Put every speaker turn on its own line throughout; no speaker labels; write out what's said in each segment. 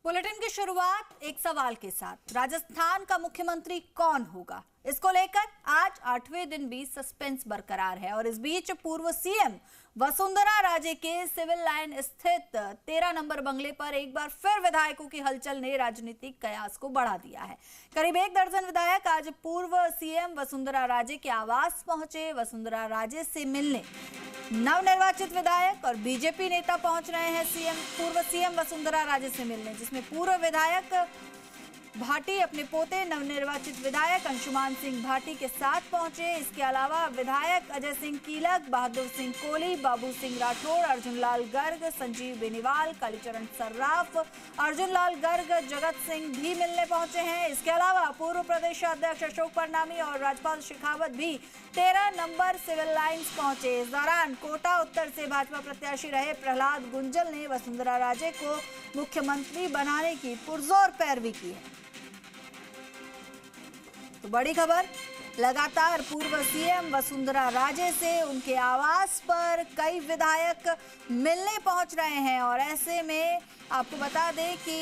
Bulletin की शुरुआत एक सवाल के साथ। राजस्थान का मुख्यमंत्री कौन होगा, इसको लेकर आज 8वें दिन भी सस्पेंस बरकरार है। और इस बीच पूर्व सीएम वसुंधरा राजे के सिविल लाइन स्थित 13 नंबर बंगले पर एक बार फिर विधायकों की हलचल ने राजनीतिक कयास को बढ़ा दिया है। करीब 1 दर्जन विधायक आज पूर्व सीएम वसुंधरा राजे के आवास पहुंचे। वसुंधरा राजे से मिलने नवनिर्वाचित विधायक और बीजेपी नेता पहुंच रहे हैं पूर्व सीएम वसुंधरा राजे से मिलने, जिसमें पूर्व विधायक भाटी अपने पोते नवनिर्वाचित विधायक अंशुमान सिंह भाटी के साथ पहुंचे। इसके अलावा विधायक अजय सिंह कीलक, बहादुर सिंह कोली, बाबू सिंह राठौड़, अर्जुन लाल गर्ग, संजीव बेनीवाल, कालीचरण सर्राफ, अर्जुन लाल गर्ग, जगत सिंह भी मिलने पहुंचे हैं। इसके अलावा पूर्व प्रदेश अध्यक्ष अशोक परनामी और राज्यपाल शेखावत भी 13 नंबर सिविल लाइन्स पहुंचे। इस दौरान कोटा उत्तर से भाजपा प्रत्याशी रहे प्रहलाद गुंजल ने वसुंधरा राजे को मुख्यमंत्री बनाने की पुरजोर पैरवी की है। तो बड़ी खबर, लगातार पूर्व सीएम वसुंधरा राजे से उनके आवास पर कई विधायक मिलने पहुंच रहे हैं। और ऐसे में आपको बता दें कि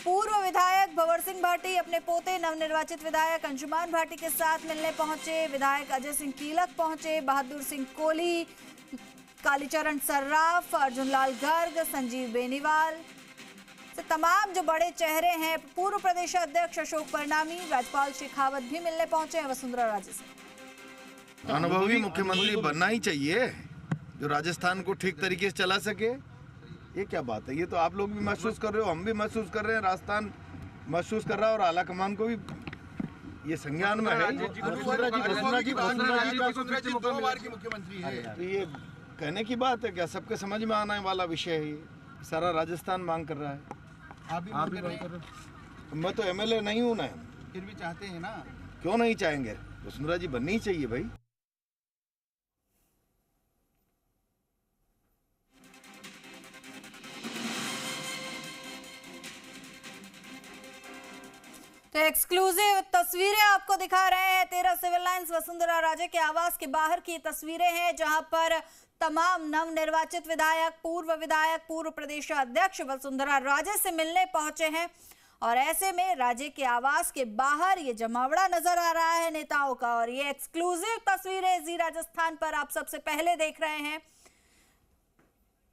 पूर्व विधायक भंवर सिंह भाटी अपने पोते नवनिर्वाचित विधायक अंशुमान भाटी के साथ मिलने पहुंचे। विधायक अजय सिंह कीलक पहुंचे, बहादुर सिंह कोली, कालीचरण सर्राफ, अर्जुन लाल गर्ग, संजीव बेनीवाल से तमाम जो बड़े चेहरे हैं, पूर्व प्रदेश अध्यक्ष अशोक परनामी, राज्यपाल शेखावत भी मिलने पहुंचे हैं वसुंधरा राजे से।
अनुभवी मुख्यमंत्री बनना ही चाहिए जो राजस्थान को ठीक तरीके से चला सके। ये क्या बात है, ये तो आप लोग भी महसूस कर रहे हो, हम भी महसूस कर रहे हैं, राजस्थान महसूस कर रहा है और आला कमान को भी ये संज्ञान में है।
मुख्यमंत्री है
तो ये कहने की बात है क्या, सबके समझ में आने वाला विषय है। ये सारा राजस्थान मांग कर रहा है।
आप भी कर रहे हैं।
मैं तो एमएलए नहीं हूँ ना,
फिर भी चाहते हैं ना।
क्यों नहीं चाहेंगे, वसुंधरा जी बननी ही चाहिए भाई।
तो एक्सक्लूसिव तस्वीरें आपको दिखा रहे हैं 13 सिविल लाइन्स वसुंधरा राजे के आवास के बाहर की तस्वीरें हैं, जहां पर तमाम नवनिर्वाचित विधायक, पूर्व प्रदेश अध्यक्ष वसुंधरा राजे से मिलने पहुंचे हैं। और ऐसे में राजे के आवास के बाहर ये जमावड़ा नजर आ रहा है नेताओं का। और ये एक्सक्लूसिव तस्वीरें जी राजस्थान पर आप सबसे पहले देख रहे हैं।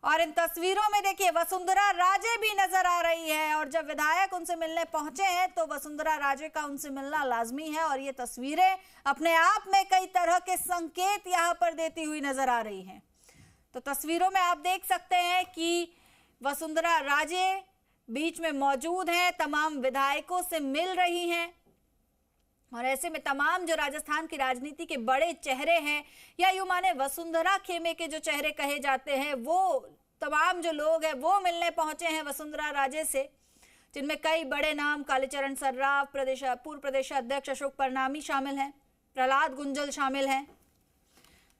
और इन तस्वीरों में देखिए वसुंधरा राजे भी नजर आ रही है। और जब विधायक उनसे मिलने पहुंचे हैं तो वसुंधरा राजे का उनसे मिलना लाजमी है। और ये तस्वीरें अपने आप में कई तरह के संकेत यहां पर देती हुई नजर आ रही हैं। तो तस्वीरों में आप देख सकते हैं कि वसुंधरा राजे बीच में मौजूद हैं, तमाम विधायकों से मिल रही हैं। और ऐसे में तमाम जो राजस्थान की राजनीति के बड़े चेहरे हैं, या यूं माने वसुंधरा खेमे के जो चेहरे कहे जाते हैं, वो तमाम जो लोग हैं वो मिलने पहुंचे हैं वसुंधरा राजे से, जिनमें कई बड़े नाम कालीचरण सर्राफ, पूर्व प्रदेश अध्यक्ष अशोक परनामी शामिल हैं, प्रहलाद गुंजल शामिल हैं।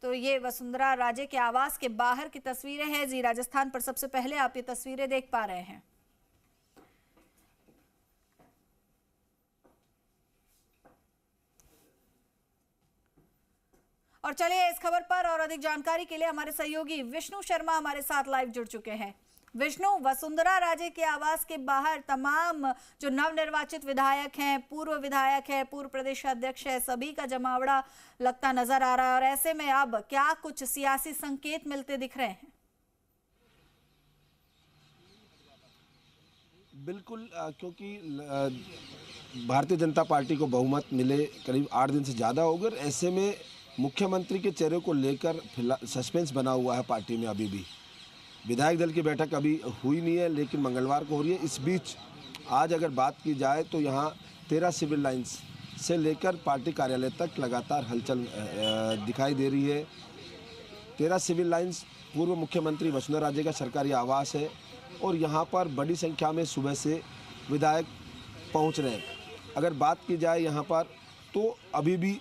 तो ये वसुंधरा राजे के आवास के बाहर की तस्वीरें हैं जी राजस्थान पर। सबसे पहले आप ये तस्वीरें देख पा रहे हैं। और चलिए इस खबर पर और अधिक जानकारी के लिए हमारे सहयोगी विष्णु शर्मा हमारे साथ लाइव जुड़ चुके हैं। विष्णु, वसुंधरा राजे के आवास के बाहर तमाम जो नवनिर्वाचित विधायक हैं, पूर्व विधायक है, पूर्व प्रदेश अध्यक्ष है, सभी का जमावड़ा लगता नजर आ रहा है। और ऐसे में अब क्या कुछ सियासी संकेत मिलते दिख रहे हैं?
बिल्कुल, क्योंकि भारतीय जनता पार्टी को बहुमत मिले करीब 8 दिन से ज़्यादा हो गए। ऐसे में मुख्यमंत्री के चेहरे को लेकर फिलहाल सस्पेंस बना हुआ है पार्टी में। अभी भी विधायक दल की बैठक अभी हुई नहीं है, लेकिन मंगलवार को हो रही है। इस बीच आज अगर बात की जाए तो यहाँ 13 सिविल लाइन्स से लेकर पार्टी कार्यालय तक लगातार हलचल दिखाई दे रही है। 13 सिविल लाइन्स पूर्व मुख्यमंत्री वसुंधरा राजे का सरकारी आवास है और यहाँ पर बड़ी संख्या में सुबह से विधायक पहुँच रहे हैं। अगर बात की जाए यहाँ पर तो अभी भी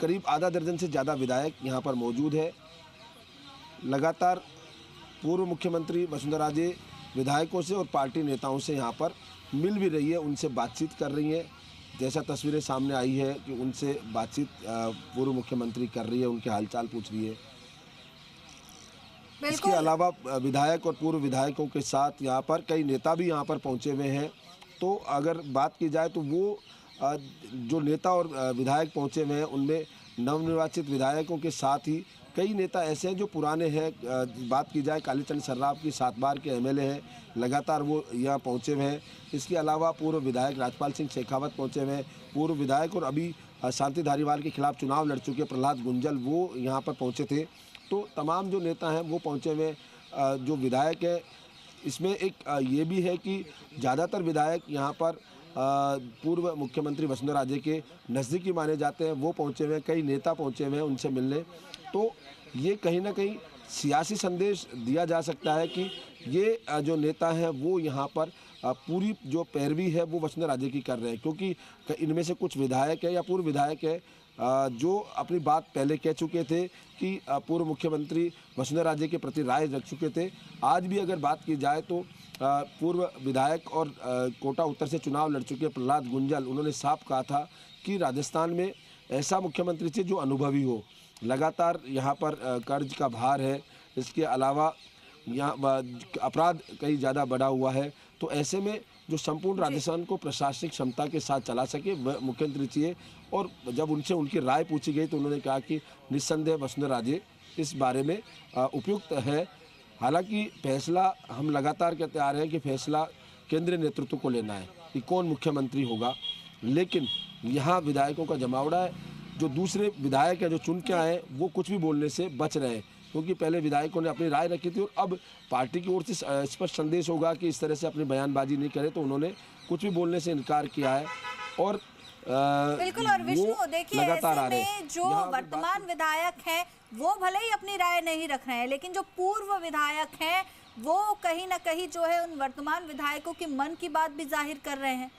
करीब आधा दर्जन से ज़्यादा विधायक यहाँ पर मौजूद है। लगातार पूर्व मुख्यमंत्री वसुंधरा राजे विधायकों से और पार्टी नेताओं से यहाँ पर मिल भी रही है, उनसे बातचीत कर रही हैं। जैसा तस्वीरें सामने आई है कि उनसे बातचीत पूर्व मुख्यमंत्री कर रही है, उनके हालचाल पूछ रही है। इसके अलावा विधायक और पूर्व विधायकों के साथ यहाँ पर कई नेता भी यहाँ पर पहुँचे हुए हैं। तो अगर बात की जाए तो वो जो नेता और विधायक पहुँचे हुए हैं उनमें नवनिर्वाचित विधायकों के साथ ही कई नेता ऐसे हैं जो पुराने हैं। बात की जाए कालीचंद सर्राफ की 7 बार के एमएलए हैं, लगातार वो यहाँ पहुँचे हुए हैं। इसके अलावा पूर्व विधायक राजपाल सिंह शेखावत पहुँचे हुए हैं। पूर्व विधायक और अभी शांति धारीवाल के खिलाफ चुनाव लड़ चुके प्रहलाद गुंजल वो यहाँ पर पहुँचे थे। तो तमाम जो नेता हैं वो पहुँचे हुए। जो विधायक है इसमें एक ये भी है कि ज़्यादातर विधायक यहाँ पर पूर्व मुख्यमंत्री वसुंधरा राजे के नज़दीकी माने जाते हैं, वो पहुँचे हुए हैं। कई नेता पहुँचे हुए हैं उनसे मिलने। तो ये कहीं ना कहीं सियासी संदेश दिया जा सकता है कि ये जो नेता हैं वो यहाँ पर पूरी जो पैरवी है वो वसुंधरा राजे की कर रहे हैं, क्योंकि इनमें से कुछ विधायक है या पूर्व विधायक है जो अपनी बात पहले कह चुके थे कि पूर्व मुख्यमंत्री वसुंधरा राजे के प्रति राय रख चुके थे। आज भी अगर बात की जाए तो पूर्व विधायक और कोटा उत्तर से चुनाव लड़ चुके प्रहलाद गुंजल, उन्होंने साफ कहा था कि राजस्थान में ऐसा मुख्यमंत्री चाहिए जो अनुभवी हो। लगातार यहाँ पर कर्ज का भार है, इसके अलावा यहाँ अपराध कहीं ज़्यादा बढ़ा हुआ है। तो ऐसे में जो संपूर्ण राजस्थान को प्रशासनिक क्षमता के साथ चला सके वह मुख्यमंत्री चाहिए। और जब उनसे उनकी राय पूछी गई तो उन्होंने कहा कि निस्संदेह वसुंधरा राजे इस बारे में उपयुक्त है। हालांकि फैसला हम लगातार कहते आ रहे हैं कि फैसला केंद्रीय नेतृत्व को लेना है कि कौन मुख्यमंत्री होगा, लेकिन यहाँ विधायकों का जमावड़ा है। जो दूसरे विधायक हैं जो चुन के आए वो कुछ भी बोलने से बच रहे हैं, क्योंकि पहले विधायकों ने अपनी राय रखी थी और अब पार्टी की ओर से स्पष्ट संदेश होगा कि इस तरह से अपनी बयानबाजी नहीं करे, तो उन्होंने कुछ भी बोलने से इनकार किया है। और
बिल्कुल। और विष्णु देखिए, ऐसे में जो वर्तमान विधायक हैं वो भले ही अपनी राय नहीं रख रहे हैं, लेकिन जो पूर्व विधायक हैं वो कहीं ना कहीं जो है उन वर्तमान विधायकों के मन की बात भी जाहिर कर रहे हैं।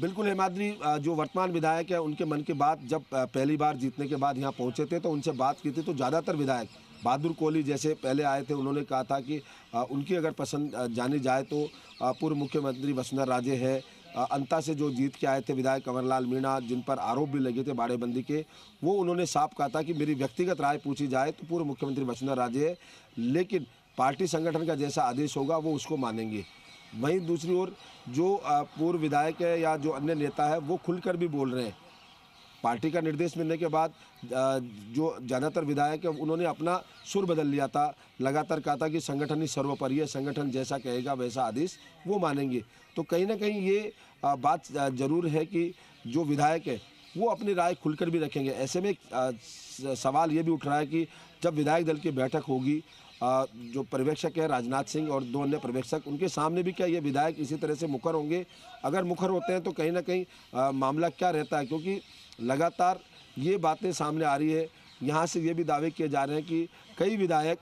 बिल्कुल हेमाद्री, जो वर्तमान विधायक है उनके मन की बात जब पहली बार जीतने के बाद यहाँ पहुँचे थे तो उनसे बात की थी, तो ज़्यादातर विधायक बहादुर कोहली जैसे पहले आए थे, उन्होंने कहा था कि उनकी अगर पसंद जानी जाए तो पूर्व मुख्यमंत्री वसुंधरा राजे है। अंता से जो जीत के आए थे विधायक कंवरलाल मीणा, जिन पर आरोप भी लगे थे बाड़ेबंदी के, वो उन्होंने साफ कहा था कि मेरी व्यक्तिगत राय पूछी जाए तो पूर्व मुख्यमंत्री वसुंधरा राजे है, लेकिन पार्टी संगठन का जैसा आदेश होगा वो उसको मानेंगे। वहीं दूसरी ओर जो पूर्व विधायक है या जो अन्य नेता है वो खुलकर भी बोल रहे हैं। पार्टी का निर्देश मिलने के बाद जो ज़्यादातर विधायक है उन्होंने अपना सुर बदल लिया था, लगातार कहा था कि संगठन ही सर्वोपरि है, संगठन जैसा कहेगा वैसा आदेश वो मानेंगे। तो कहीं ना कहीं ये बात जरूर है कि जो विधायक है वो अपनी राय खुलकर भी रखेंगे। ऐसे में सवाल ये भी उठ रहा है कि जब विधायक दल की बैठक होगी, जो पर्यवेक्षक है राजनाथ सिंह और 2 अन्य पर्यवेक्षक, उनके सामने भी क्या ये विधायक इसी तरह से मुखर होंगे? अगर मुखर होते हैं तो कहीं ना कहीं मामला क्या रहता है, क्योंकि लगातार ये बातें सामने आ रही है। यहाँ से ये भी दावे किए जा रहे हैं कि कई विधायक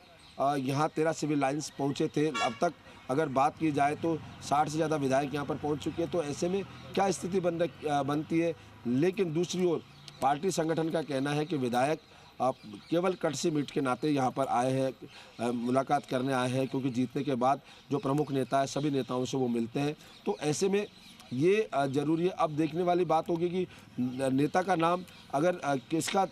यहाँ 13 सिविल लाइन्स पहुँचे थे। अब तक अगर बात की जाए तो 60 से ज़्यादा विधायक यहाँ पर पहुँच चुके हैं। तो ऐसे में क्या स्थिति बनती है? लेकिन दूसरी ओर पार्टी संगठन का कहना है कि विधायक केवल कटसी मीट के नाते यहाँ पर आए हैं, मुलाकात करने आए हैं, क्योंकि जीतने के बाद जो प्रमुख नेता है सभी नेताओं से वो मिलते हैं। तो ऐसे में ये जरूरी है। अब देखने वाली बात होगी कि नेता का नाम अगर किसका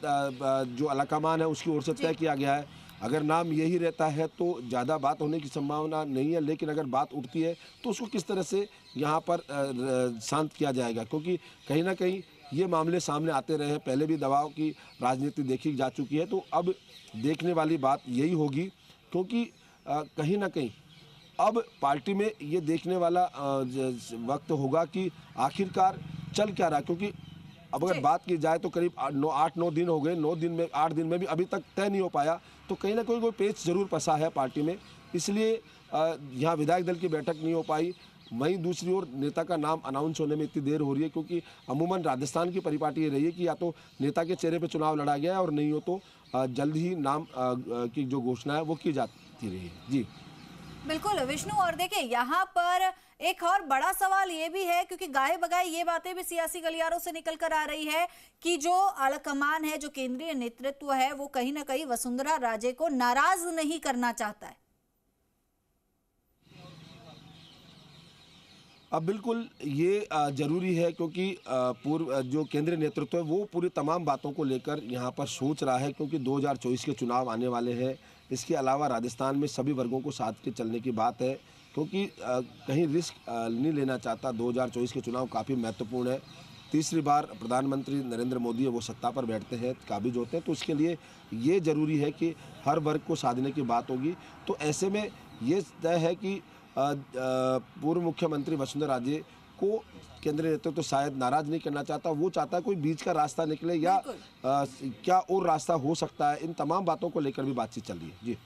जो अलाकमान है उसकी ओर से तय किया गया है, अगर नाम यही रहता है तो ज़्यादा बात होने की संभावना नहीं है। लेकिन अगर बात उठती है तो उसको किस तरह से यहाँ पर शांत किया जाएगा, क्योंकि कहीं ना कहीं ये मामले सामने आते रहे हैं। पहले भी दबाव की राजनीति देखी जा चुकी है, तो अब देखने वाली बात यही होगी, क्योंकि कहीं ना कहीं अब पार्टी में ये देखने वाला वक्त होगा कि आखिरकार चल क्या रहा, क्योंकि अब अगर बात की जाए तो करीब 8-9 दिन हो गए, 8 दिन में भी अभी तक तय नहीं हो पाया। तो कहीं ना कोई पेच जरूर फंसा है पार्टी में, इसलिए यहाँ विधायक दल की बैठक नहीं हो पाई। वहीं दूसरी ओर नेता का नाम अनाउंस होने में इतनी देर हो रही है, क्योंकि अमूमन राजस्थान की परिपाटी ये रही है कि या तो नेता के चेहरे पे चुनाव लड़ा गया है और नहीं हो तो जल्द ही नाम की जो घोषणा है वो की जाती रही है। जी
बिल्कुल विष्णु। और देखिए यहाँ पर एक और बड़ा सवाल ये भी है, क्योंकि गाहे बगाए ये बातें भी सियासी गलियारों से निकल कर आ रही है कि जो आलाकमान है, जो केंद्रीय नेतृत्व है, वो कहीं ना कहीं वसुंधरा राजे को नाराज नहीं करना चाहता है।
अब बिल्कुल ये जरूरी है, क्योंकि पूर्व जो केंद्रीय नेतृत्व है वो पूरी तमाम बातों को लेकर यहाँ पर सोच रहा है, क्योंकि 2024 के चुनाव आने वाले हैं। इसके अलावा राजस्थान में सभी वर्गों को साथ के चलने की बात है, क्योंकि कहीं रिस्क नहीं लेना चाहता। 2024 के चुनाव काफ़ी महत्वपूर्ण है। तीसरी बार प्रधानमंत्री नरेंद्र मोदी है वो सत्ता पर बैठते हैं, काबिज होते हैं, तो उसके लिए ये ज़रूरी है कि हर वर्ग को साधने की बात होगी। तो ऐसे में ये तय है कि पूर्व मुख्यमंत्री वसुंधरा राजे को केंद्रीय नेतृत्व तो शायद नाराज नहीं करना चाहता, वो चाहता है कोई बीच का रास्ता निकले, या क्या और रास्ता हो सकता है। इन तमाम बातों को लेकर भी बातचीत चल रही है। जी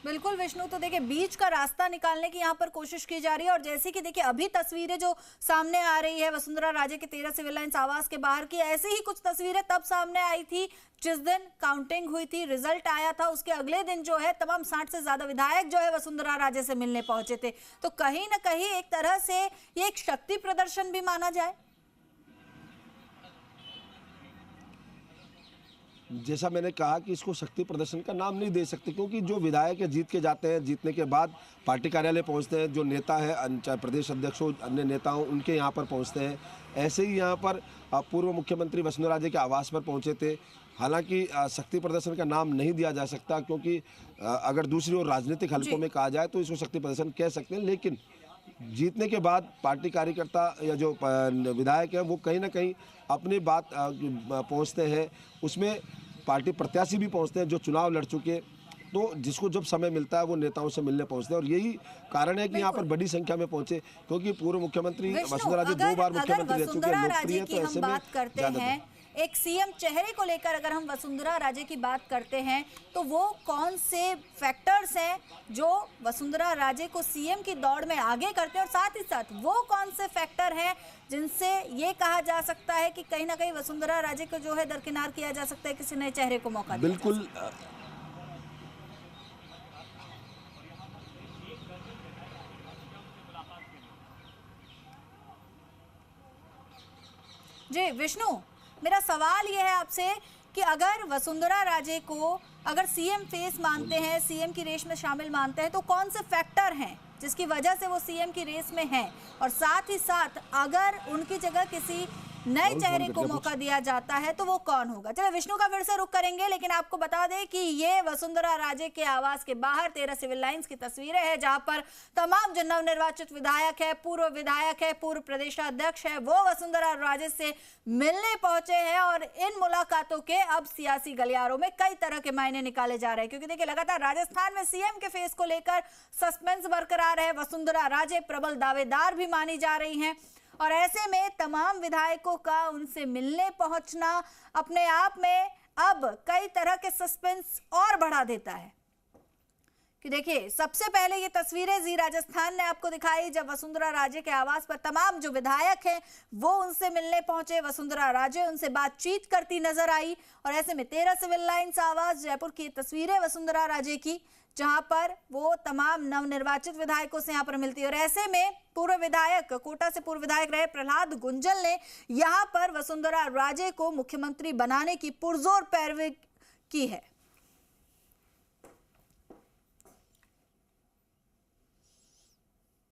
बिल्कुल विष्णु, तो देखिए बीच का रास्ता निकालने की यहाँ पर कोशिश की जा रही है। और जैसे कि देखिए अभी तस्वीरें जो सामने आ रही है वसुंधरा राजे के 13 सिविल लाइंस आवास के बाहर की, ऐसे ही कुछ तस्वीरें तब सामने आई थी जिस दिन काउंटिंग हुई थी, रिजल्ट आया था। उसके अगले दिन जो है तमाम 60 से ज्यादा विधायक जो है वसुंधरा राजे से मिलने पहुंचे थे। तो कहीं ना कहीं एक तरह से ये एक शक्ति प्रदर्शन भी माना जाए।
जैसा मैंने कहा कि इसको शक्ति प्रदर्शन का नाम नहीं दे सकते, क्योंकि जो विधायक है जीत के जाते हैं, जीतने के बाद पार्टी कार्यालय पहुंचते हैं, जो नेता है चाहे प्रदेश अध्यक्ष हो, अन्य नेता हो, उनके यहाँ पर पहुंचते हैं। ऐसे ही यहाँ पर पूर्व मुख्यमंत्री वसुंधरा राजे के आवास पर पहुंचे थे। हालांकि शक्ति प्रदर्शन का नाम नहीं दिया जा सकता, क्योंकि अगर दूसरी ओर राजनीतिक हलकों में कहा जाए तो इसको शक्ति प्रदर्शन कह सकते हैं। लेकिन जीतने के बाद पार्टी कार्यकर्ता या जो विधायक हैं वो कहीं ना कहीं अपनी बात पहुंचते हैं, उसमें पार्टी प्रत्याशी भी पहुंचते हैं जो चुनाव लड़ चुके। तो जिसको जब समय मिलता है वो नेताओं से मिलने पहुंचते हैं, और यही कारण है कि यहाँ पर बड़ी संख्या में पहुंचे, क्योंकि पूर्व मुख्यमंत्री वसुंधरा राजे 2 बार मुख्यमंत्री रह चुके हैं, लोकप्रिय हैं। तो ऐसे में
करते हैं एक सीएम चेहरे को लेकर, अगर हम वसुंधरा राजे की बात करते हैं तो वो कौन से फैक्टर्स हैं जो वसुंधरा राजे को सीएम की दौड़ में आगे करते हैं, और साथ ही साथ वो कौन से फैक्टर हैं जिनसे ये कहा जा सकता है कि कहीं ना कहीं वसुंधरा राजे को जो है दरकिनार किया जा सकता है, किसी नए चेहरे को मौका दिया
बिल्कुल
जी विष्णु, मेरा सवाल यह है आपसे कि अगर वसुंधरा राजे को अगर सीएम फेस मानते हैं, सीएम की रेस में शामिल मानते हैं, तो कौन से फैक्टर हैं जिसकी वजह से वो सीएम की रेस में हैं, और साथ ही साथ अगर उनकी जगह किसी नए चेहरे को मौका दिया जाता है तो वो कौन होगा? चलो विष्णु का फिर से रुख करेंगे, लेकिन आपको बता दें कि ये वसुंधरा राजे के आवास के बाहर 13 सिविल लाइंस की तस्वीरें हैं, जहां पर तमाम जो नवनिर्वाचित विधायक है, पूर्व विधायक है, पूर्व प्रदेशाध्यक्ष है, वो वसुंधरा राजे से मिलने पहुंचे हैं। और इन मुलाकातों के अब सियासी गलियारों में कई तरह के मायने निकाले जा रहे हैं, क्योंकि देखिए लगातार राजस्थान में सीएम के फेस को लेकर सस्पेंस बरकरार है। वसुंधरा राजे प्रबल दावेदार भी मानी जा रही हैं, और ऐसे में तमाम विधायकों का उनसे मिलने पहुंचना अपने आप में अब कई तरह के सस्पेंस और बढ़ा देता है। कि देखिए सबसे पहले ये तस्वीरें जी राजस्थान ने आपको दिखाई, जब वसुंधरा राजे के आवास पर तमाम जो विधायक हैं वो उनसे मिलने पहुंचे, वसुंधरा राजे उनसे बातचीत करती नजर आई। और ऐसे में 13 सिविल लाइंस आवास जयपुर की तस्वीरें वसुंधरा राजे की, जहां पर वो तमाम नवनिर्वाचित विधायकों से यहां पर मिलती है। और ऐसे में पूर्व विधायक, कोटा से पूर्व विधायक रहे प्रहलाद गुंजल ने यहां पर वसुंधरा राजे को मुख्यमंत्री बनाने की पुरजोर पैरवी की है।